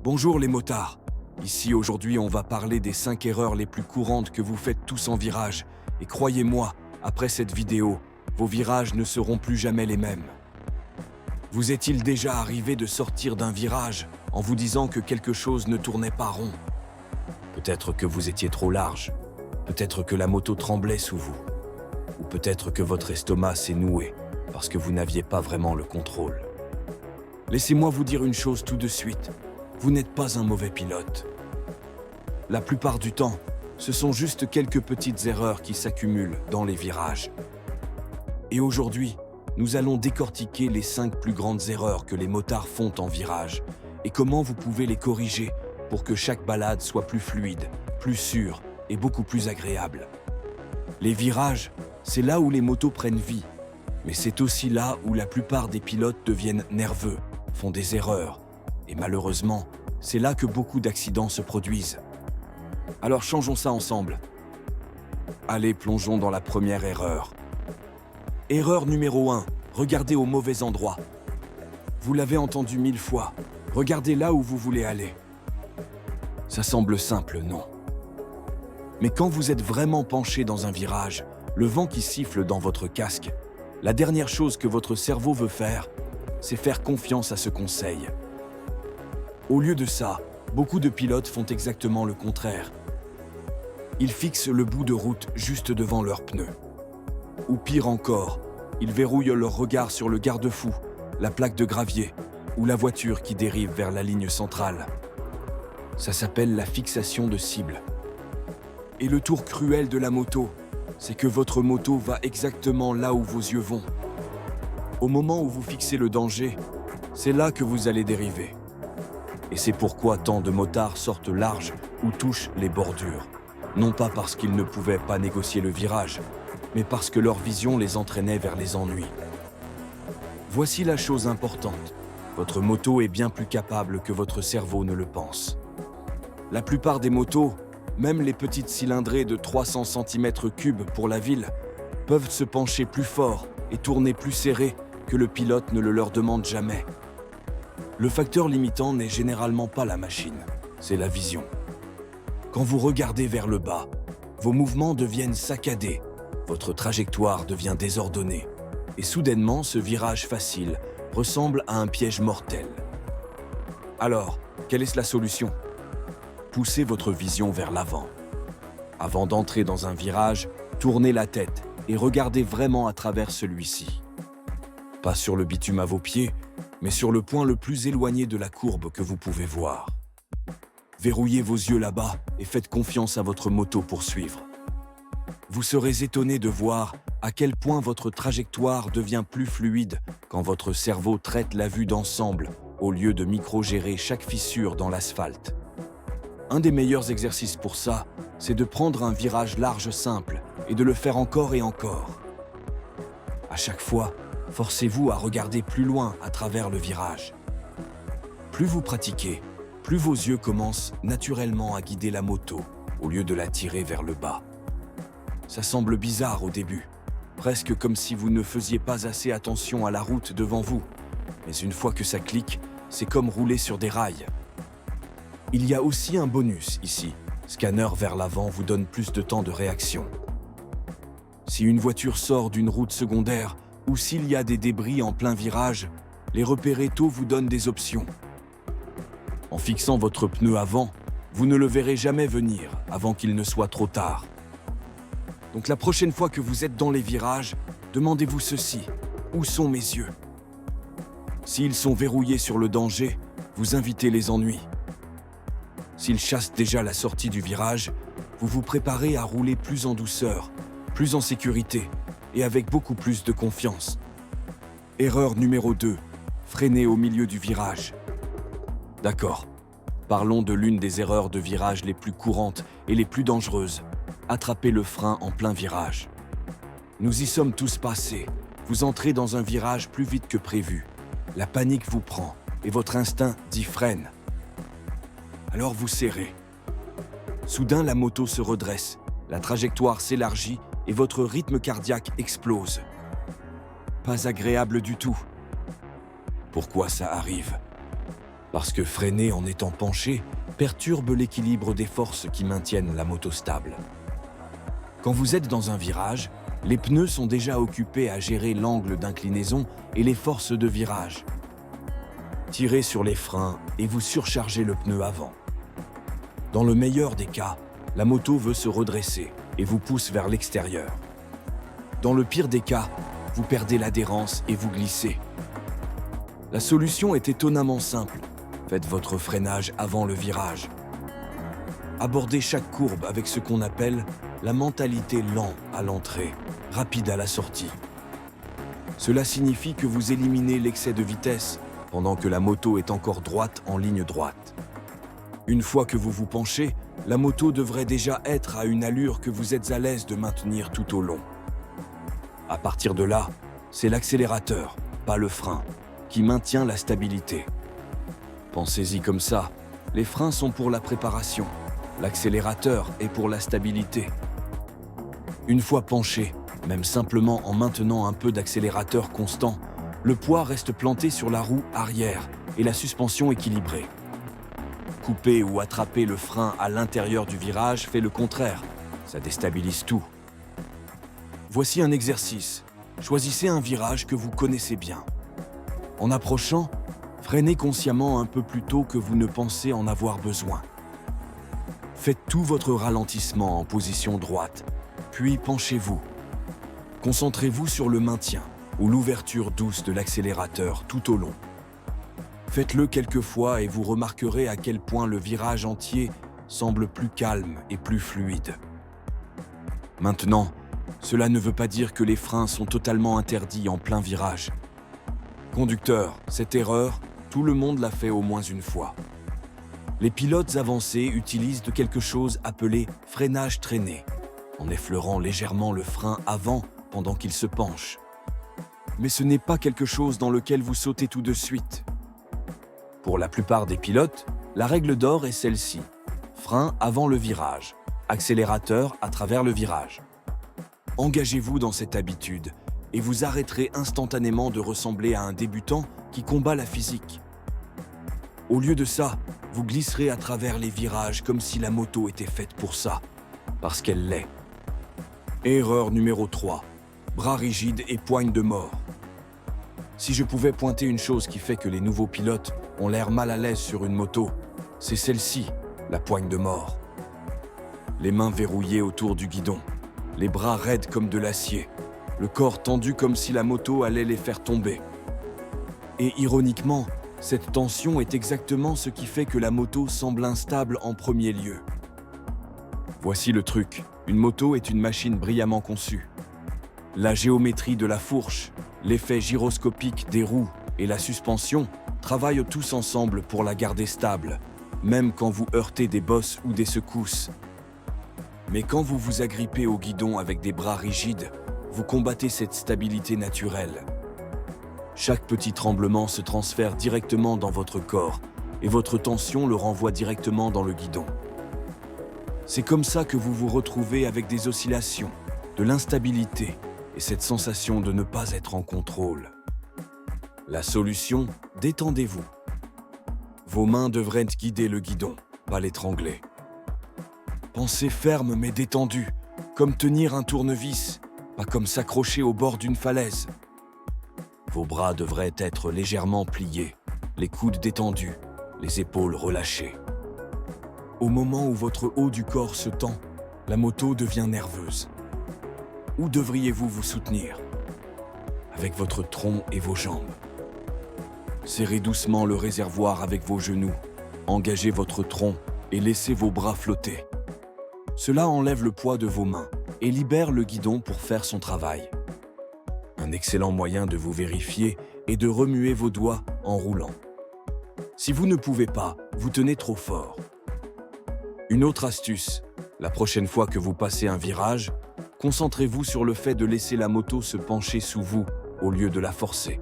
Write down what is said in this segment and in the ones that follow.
Bonjour les motards. Ici aujourd'hui on va parler des 5 erreurs les plus courantes que vous faites tous en virage. Et croyez-moi, après cette vidéo, vos virages ne seront plus jamais les mêmes. Vous est-il déjà arrivé de sortir d'un virage en vous disant que quelque chose ne tournait pas rond? Peut-être que vous étiez trop large, peut-être que la moto tremblait sous vous, ou peut-être que votre estomac s'est noué parce que vous n'aviez pas vraiment le contrôle. Laissez-moi vous dire une chose tout de suite, vous n'êtes pas un mauvais pilote. La plupart du temps, ce sont juste quelques petites erreurs qui s'accumulent dans les virages. Et aujourd'hui, nous allons décortiquer les 5 plus grandes erreurs que les motards font en virage et comment vous pouvez les corriger pour que chaque balade soit plus fluide, plus sûre et beaucoup plus agréable. Les virages, c'est là où les motos prennent vie, mais c'est aussi là où la plupart des pilotes deviennent nerveux, font des erreurs, et malheureusement, c'est là que beaucoup d'accidents se produisent. Alors changeons ça ensemble. Allez, plongeons dans la première erreur. Erreur numéro 1, regardez au mauvais endroit. Vous l'avez entendu 1000 fois, regardez là où vous voulez aller. Ça semble simple, non? Mais quand vous êtes vraiment penché dans un virage, le vent qui siffle dans votre casque, la dernière chose que votre cerveau veut faire, c'est faire confiance à ce conseil. Au lieu de ça, beaucoup de pilotes font exactement le contraire. Ils fixent le bout de route juste devant leurs pneus. Ou pire encore, ils verrouillent leur regard sur le garde-fou, la plaque de gravier ou la voiture qui dérive vers la ligne centrale. Ça s'appelle la fixation de cible. Et le tour cruel de la moto, c'est que votre moto va exactement là où vos yeux vont. Au moment où vous fixez le danger, c'est là que vous allez dériver. Et c'est pourquoi tant de motards sortent larges ou touchent les bordures. Non pas parce qu'ils ne pouvaient pas négocier le virage, mais parce que leur vision les entraînait vers les ennuis. Voici la chose importante. Votre moto est bien plus capable que votre cerveau ne le pense. La plupart des motos, même les petites cylindrées de 300 cm3 pour la ville, peuvent se pencher plus fort et tourner plus serré que le pilote ne le leur demande jamais. Le facteur limitant n'est généralement pas la machine, c'est la vision. Quand vous regardez vers le bas, vos mouvements deviennent saccadés, votre trajectoire devient désordonnée, et soudainement ce virage facile ressemble à un piège mortel. Alors, quelle est la solution? Poussez votre vision vers l'avant. Avant d'entrer dans un virage, tournez la tête et regardez vraiment à travers celui-ci. Pas sur le bitume à vos pieds, mais sur le point le plus éloigné de la courbe que vous pouvez voir. Verrouillez vos yeux là-bas et faites confiance à votre moto pour suivre. Vous serez étonné de voir à quel point votre trajectoire devient plus fluide quand votre cerveau traite la vue d'ensemble au lieu de micro-gérer chaque fissure dans l'asphalte. Un des meilleurs exercices pour ça, c'est de prendre un virage large simple et de le faire encore et encore. À chaque fois, forcez-vous à regarder plus loin à travers le virage. Plus vous pratiquez, plus vos yeux commencent naturellement à guider la moto au lieu de la tirer vers le bas. Ça semble bizarre au début, presque comme si vous ne faisiez pas assez attention à la route devant vous. Mais une fois que ça clique, c'est comme rouler sur des rails. Il y a aussi un bonus ici. Scanner vers l'avant vous donne plus de temps de réaction. Si une voiture sort d'une route secondaire ou s'il y a des débris en plein virage, les repérer tôt vous donne des options. En fixant votre pneu avant, vous ne le verrez jamais venir avant qu'il ne soit trop tard. Donc la prochaine fois que vous êtes dans les virages, demandez-vous ceci. Où sont mes yeux? S'ils sont verrouillés sur le danger, vous invitez les ennuis. S'ils chassent déjà la sortie du virage, vous vous préparez à rouler plus en douceur, plus en sécurité et avec beaucoup plus de confiance. Erreur numéro 2, freiner au milieu du virage. D'accord, parlons de l'une des erreurs de virage les plus courantes et les plus dangereuses. Attrapez le frein en plein virage. Nous y sommes tous passés. Vous entrez dans un virage plus vite que prévu. La panique vous prend et votre instinct dit freine. Alors vous serrez. Soudain, la moto se redresse, la trajectoire s'élargit et votre rythme cardiaque explose. Pas agréable du tout. Pourquoi ça arrive? Parce que freiner en étant penché perturbe l'équilibre des forces qui maintiennent la moto stable. Quand vous êtes dans un virage, les pneus sont déjà occupés à gérer l'angle d'inclinaison et les forces de virage. Tirez sur les freins et vous surchargez le pneu avant. Dans le meilleur des cas, la moto veut se redresser et vous pousse vers l'extérieur. Dans le pire des cas, vous perdez l'adhérence et vous glissez. La solution est étonnamment simple. Faites votre freinage avant le virage. Abordez chaque courbe avec ce qu'on appelle la mentalité lent à l'entrée, rapide à la sortie. Cela signifie que vous éliminez l'excès de vitesse pendant que la moto est encore droite en ligne droite. Une fois que vous vous penchez, la moto devrait déjà être à une allure que vous êtes à l'aise de maintenir tout au long. À partir de là, c'est l'accélérateur, pas le frein, qui maintient la stabilité. Pensez-y comme ça, les freins sont pour la préparation, l'accélérateur est pour la stabilité. Une fois penché, même simplement en maintenant un peu d'accélérateur constant, le poids reste planté sur la roue arrière et la suspension équilibrée. Couper ou attraper le frein à l'intérieur du virage fait le contraire, ça déstabilise tout. Voici un exercice. Choisissez un virage que vous connaissez bien. En approchant, freinez consciemment un peu plus tôt que vous ne pensez en avoir besoin. Faites tout votre ralentissement en position droite, puis penchez-vous. Concentrez-vous sur le maintien ou l'ouverture douce de l'accélérateur tout au long. Faites-le quelques fois et vous remarquerez à quel point le virage entier semble plus calme et plus fluide. Maintenant, cela ne veut pas dire que les freins sont totalement interdits en plein virage. Conducteur, cette erreur, tout le monde l'a fait au moins une fois. Les pilotes avancés utilisent quelque chose appelé freinage traîné, en effleurant légèrement le frein avant pendant qu'il se penche. Mais ce n'est pas quelque chose dans lequel vous sautez tout de suite. Pour la plupart des pilotes, la règle d'or est celle-ci. Frein avant le virage, accélérateur à travers le virage. Engagez-vous dans cette habitude et vous arrêterez instantanément de ressembler à un débutant qui combat la physique. Au lieu de ça, vous glisserez à travers les virages comme si la moto était faite pour ça, parce qu'elle l'est. Erreur numéro 3. Bras rigides et poigne de mort. Si je pouvais pointer une chose qui fait que les nouveaux pilotes ont l'air mal à l'aise sur une moto, c'est celle-ci, la poigne de mort. Les mains verrouillées autour du guidon, les bras raides comme de l'acier, le corps tendu comme si la moto allait les faire tomber. Et ironiquement, cette tension est exactement ce qui fait que la moto semble instable en premier lieu. Voici le truc, une moto est une machine brillamment conçue. La géométrie de la fourche, l'effet gyroscopique des roues et la suspension travaillent tous ensemble pour la garder stable, même quand vous heurtez des bosses ou des secousses. Mais quand vous vous agrippez au guidon avec des bras rigides, vous combattez cette stabilité naturelle. Chaque petit tremblement se transfère directement dans votre corps et votre tension le renvoie directement dans le guidon. C'est comme ça que vous vous retrouvez avec des oscillations, de l'instabilité et cette sensation de ne pas être en contrôle. La solution, détendez-vous. Vos mains devraient guider le guidon, pas l'étrangler. Pensez ferme mais détendu, comme tenir un tournevis, pas comme s'accrocher au bord d'une falaise. Vos bras devraient être légèrement pliés, les coudes détendus, les épaules relâchées. Au moment où votre haut du corps se tend, la moto devient nerveuse. Où devriez-vous vous soutenir? Avec votre tronc et vos jambes. Serrez doucement le réservoir avec vos genoux, engagez votre tronc et laissez vos bras flotter. Cela enlève le poids de vos mains et libère le guidon pour faire son travail. Un excellent moyen de vous vérifier est de remuer vos doigts en roulant. Si vous ne pouvez pas, vous tenez trop fort. Une autre astuce, la prochaine fois que vous passez un virage, concentrez-vous sur le fait de laisser la moto se pencher sous vous au lieu de la forcer.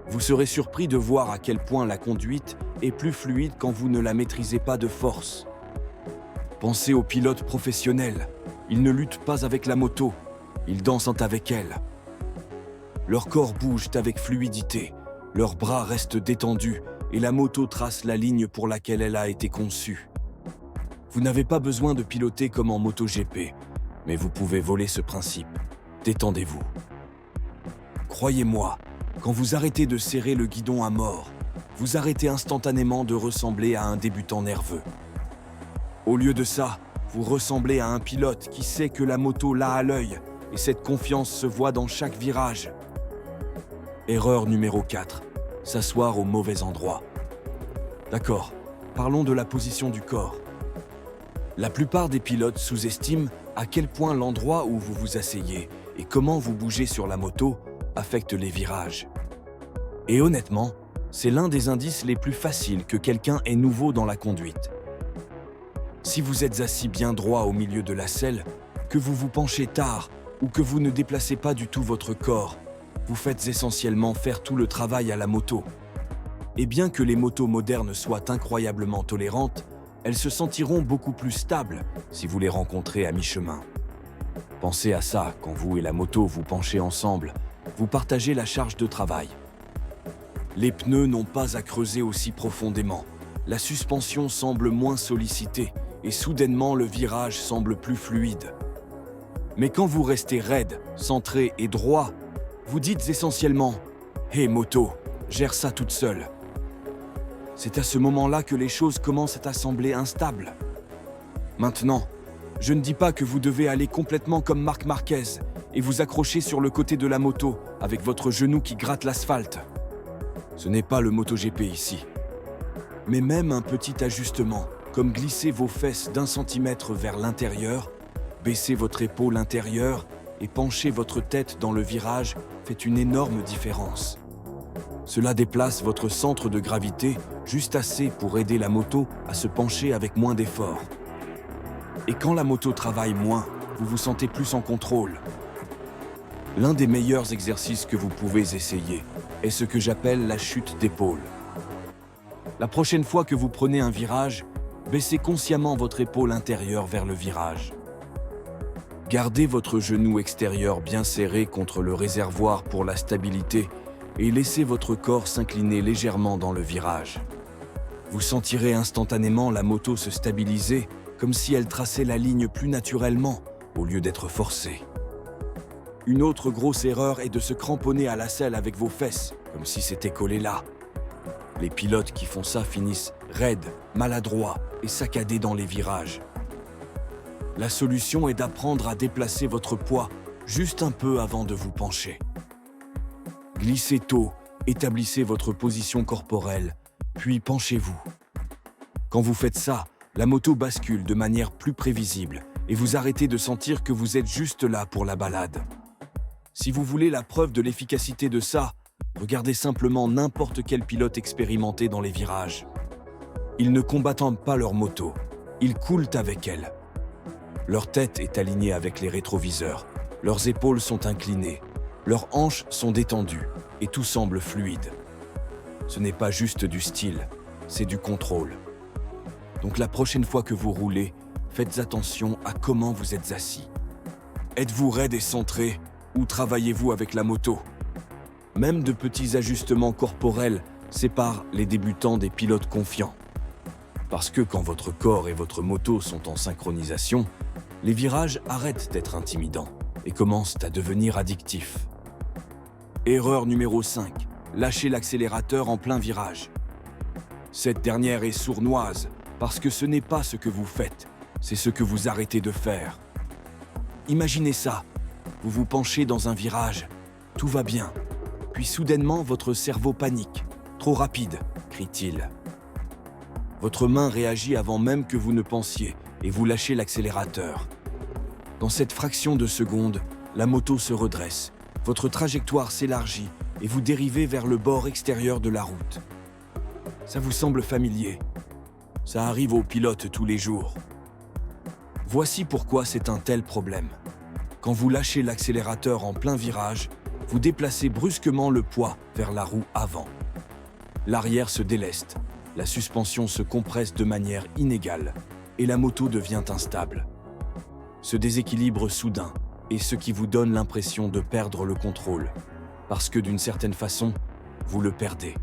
Vous serez surpris de voir à quel point la conduite est plus fluide quand vous ne la maîtrisez pas de force. Pensez aux pilotes professionnels. Ils ne luttent pas avec la moto, ils dansent avec elle. Leurs corps bougent avec fluidité, leurs bras restent détendus et la moto trace la ligne pour laquelle elle a été conçue. Vous n'avez pas besoin de piloter comme en MotoGP, mais vous pouvez voler ce principe. Détendez-vous. Croyez-moi, quand vous arrêtez de serrer le guidon à mort, vous arrêtez instantanément de ressembler à un débutant nerveux. Au lieu de ça, vous ressemblez à un pilote qui sait que la moto l'a à l'œil et cette confiance se voit dans chaque virage. Erreur numéro 4. S'asseoir au mauvais endroit. D'accord, parlons de la position du corps. La plupart des pilotes sous-estiment à quel point l'endroit où vous vous asseyez et comment vous bougez sur la moto affecte les virages. Et honnêtement, c'est l'un des indices les plus faciles que quelqu'un est nouveau dans la conduite. Si vous êtes assis bien droit au milieu de la selle, que vous vous penchez tard ou que vous ne déplacez pas du tout votre corps, vous faites essentiellement faire tout le travail à la moto. Et bien que les motos modernes soient incroyablement tolérantes, elles se sentiront beaucoup plus stables si vous les rencontrez à mi-chemin. Pensez à ça quand vous et la moto vous penchez ensemble, vous partagez la charge de travail. Les pneus n'ont pas à creuser aussi profondément, la suspension semble moins sollicitée et soudainement le virage semble plus fluide. Mais quand vous restez raide, centré et droit, vous dites essentiellement « Hé moto, gère ça toute seule ». C'est à ce moment-là que les choses commencent à sembler instables. Maintenant, je ne dis pas que vous devez aller complètement comme Marc Marquez et vous accrocher sur le côté de la moto avec votre genou qui gratte l'asphalte. Ce n'est pas le MotoGP ici. Mais même un petit ajustement, comme glisser vos fesses d'1 centimètre vers l'intérieur, baisser votre épaule intérieure et pencher votre tête dans le virage fait une énorme différence. Cela déplace votre centre de gravité juste assez pour aider la moto à se pencher avec moins d'effort. Et quand la moto travaille moins, vous vous sentez plus en contrôle. L'un des meilleurs exercices que vous pouvez essayer est ce que j'appelle la chute d'épaule. La prochaine fois que vous prenez un virage, baissez consciemment votre épaule intérieure vers le virage. Gardez votre genou extérieur bien serré contre le réservoir pour la stabilité et laissez votre corps s'incliner légèrement dans le virage. Vous sentirez instantanément la moto se stabiliser comme si elle traçait la ligne plus naturellement au lieu d'être forcée. Une autre grosse erreur est de se cramponner à la selle avec vos fesses, comme si c'était collé là. Les pilotes qui font ça finissent raides, maladroits et saccadés dans les virages. La solution est d'apprendre à déplacer votre poids juste un peu avant de vous pencher. Glissez tôt, établissez votre position corporelle, puis penchez-vous. Quand vous faites ça, la moto bascule de manière plus prévisible et vous arrêtez de sentir que vous êtes juste là pour la balade. Si vous voulez la preuve de l'efficacité de ça, regardez simplement n'importe quel pilote expérimenté dans les virages. Ils ne combattent pas leur moto, ils coulent avec elle. Leur tête est alignée avec les rétroviseurs, leurs épaules sont inclinées, leurs hanches sont détendues et tout semble fluide. Ce n'est pas juste du style, c'est du contrôle. Donc la prochaine fois que vous roulez, faites attention à comment vous êtes assis. Êtes-vous raide et centré ou travaillez-vous avec la moto? Même de petits ajustements corporels séparent les débutants des pilotes confiants. Parce que quand votre corps et votre moto sont en synchronisation, les virages arrêtent d'être intimidants et commencent à devenir addictifs. Erreur numéro 5. Lâchez l'accélérateur en plein virage. Cette dernière est sournoise parce que ce n'est pas ce que vous faites, c'est ce que vous arrêtez de faire. Imaginez ça, vous vous penchez dans un virage, tout va bien, puis soudainement votre cerveau panique. « Trop rapide !» crie-t-il. Votre main réagit avant même que vous ne pensiez et vous lâchez l'accélérateur. Dans cette fraction de seconde, la moto se redresse, votre trajectoire s'élargit et vous dérivez vers le bord extérieur de la route. Ça vous semble familier? Ça arrive aux pilotes tous les jours. Voici pourquoi c'est un tel problème. Quand vous lâchez l'accélérateur en plein virage, vous déplacez brusquement le poids vers la roue avant. L'arrière se déleste, la suspension se compresse de manière inégale et la moto devient instable. Ce déséquilibre soudain est ce qui vous donne l'impression de perdre le contrôle, parce que d'une certaine façon, vous le perdez.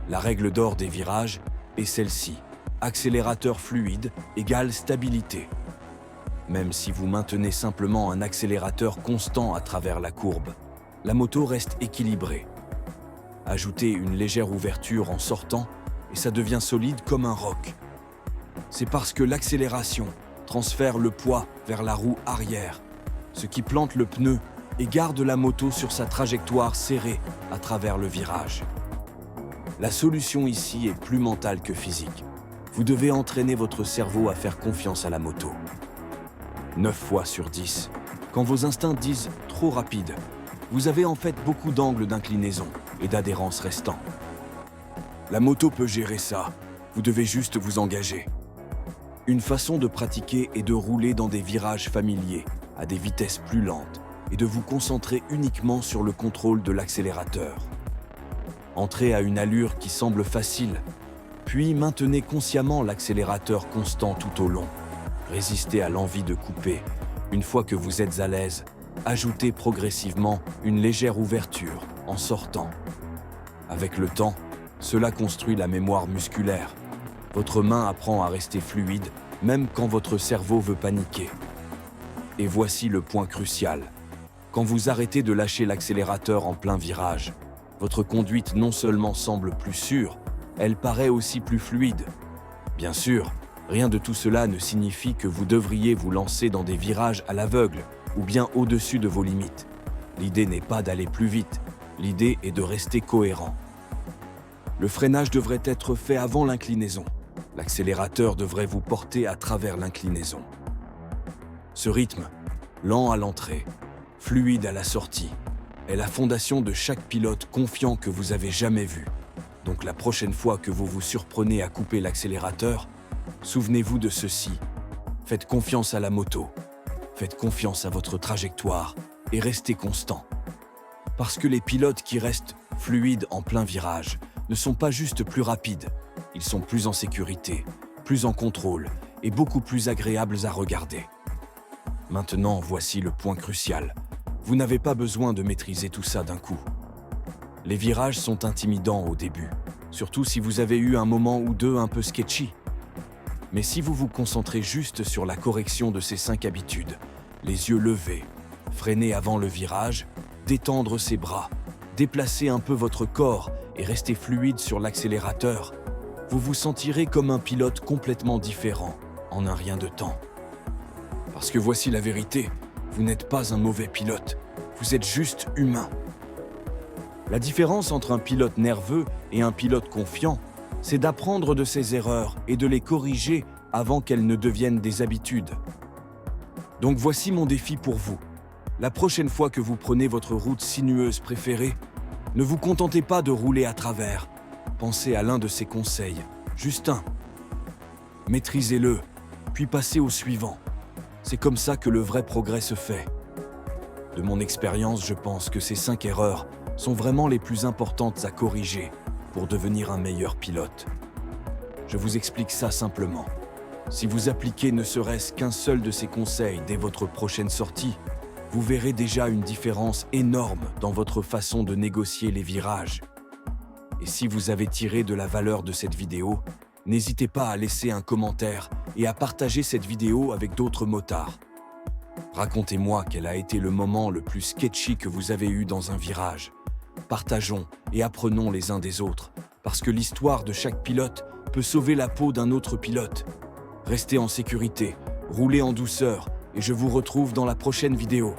La règle d'or des virages est celle-ci. Accélérateur fluide égale stabilité. Même si vous maintenez simplement un accélérateur constant à travers la courbe, la moto reste équilibrée. Ajoutez une légère ouverture en sortant et ça devient solide comme un roc. C'est parce que l'accélération transfère le poids vers la roue arrière, ce qui plante le pneu et garde la moto sur sa trajectoire serrée à travers le virage. La solution ici est plus mentale que physique. Vous devez entraîner votre cerveau à faire confiance à la moto. 9 fois sur 10, quand vos instincts disent « trop rapide », vous avez en fait beaucoup d'angles d'inclinaison et d'adhérence restants. La moto peut gérer ça, vous devez juste vous engager. Une façon de pratiquer est de rouler dans des virages familiers, à des vitesses plus lentes, et de vous concentrer uniquement sur le contrôle de l'accélérateur. Entrez à une allure qui semble facile, puis maintenez consciemment l'accélérateur constant tout au long. Résistez à l'envie de couper. Une fois que vous êtes à l'aise, ajoutez progressivement une légère ouverture en sortant. Avec le temps, cela construit la mémoire musculaire. Votre main apprend à rester fluide, même quand votre cerveau veut paniquer. Et voici le point crucial. Quand vous arrêtez de lâcher l'accélérateur en plein virage, votre conduite non seulement semble plus sûre, elle paraît aussi plus fluide. Bien sûr, rien de tout cela ne signifie que vous devriez vous lancer dans des virages à l'aveugle ou bien au-dessus de vos limites. L'idée n'est pas d'aller plus vite, l'idée est de rester cohérent. Le freinage devrait être fait avant l'inclinaison. L'accélérateur devrait vous porter à travers l'inclinaison. Ce rythme, lent à l'entrée, fluide à la sortie, est la fondation de chaque pilote confiant que vous avez jamais vu. Donc la prochaine fois que vous vous surprenez à couper l'accélérateur, souvenez-vous de ceci. Faites confiance à la moto, faites confiance à votre trajectoire et restez constant. Parce que les pilotes qui restent fluides en plein virage ne sont pas juste plus rapides, ils sont plus en sécurité, plus en contrôle et beaucoup plus agréables à regarder. Maintenant, voici le point crucial. Vous n'avez pas besoin de maîtriser tout ça d'un coup. Les virages sont intimidants au début, surtout si vous avez eu un moment ou deux un peu sketchy. Mais si vous vous concentrez juste sur la correction de ces 5 habitudes, les yeux levés, freiner avant le virage, détendre ses bras, déplacer un peu votre corps et rester fluide sur l'accélérateur, vous vous sentirez comme un pilote complètement différent en un rien de temps. Parce que voici la vérité, vous n'êtes pas un mauvais pilote, vous êtes juste humain. La différence entre un pilote nerveux et un pilote confiant, c'est d'apprendre de ses erreurs et de les corriger avant qu'elles ne deviennent des habitudes. Donc voici mon défi pour vous. La prochaine fois que vous prenez votre route sinueuse préférée, ne vous contentez pas de rouler à travers. Pensez à l'un de ces conseils, juste un. Maîtrisez-le, puis passez au suivant. C'est comme ça que le vrai progrès se fait. De mon expérience, je pense que ces 5 erreurs sont vraiment les plus importantes à corriger pour devenir un meilleur pilote. Je vous explique ça simplement. Si vous appliquez ne serait-ce qu'un seul de ces conseils dès votre prochaine sortie, vous verrez déjà une différence énorme dans votre façon de négocier les virages. Et si vous avez tiré de la valeur de cette vidéo, n'hésitez pas à laisser un commentaire et à partager cette vidéo avec d'autres motards. Racontez-moi quel a été le moment le plus sketchy que vous avez eu dans un virage. Partageons et apprenons les uns des autres, parce que l'histoire de chaque pilote peut sauver la peau d'un autre pilote. Restez en sécurité, roulez en douceur, et je vous retrouve dans la prochaine vidéo.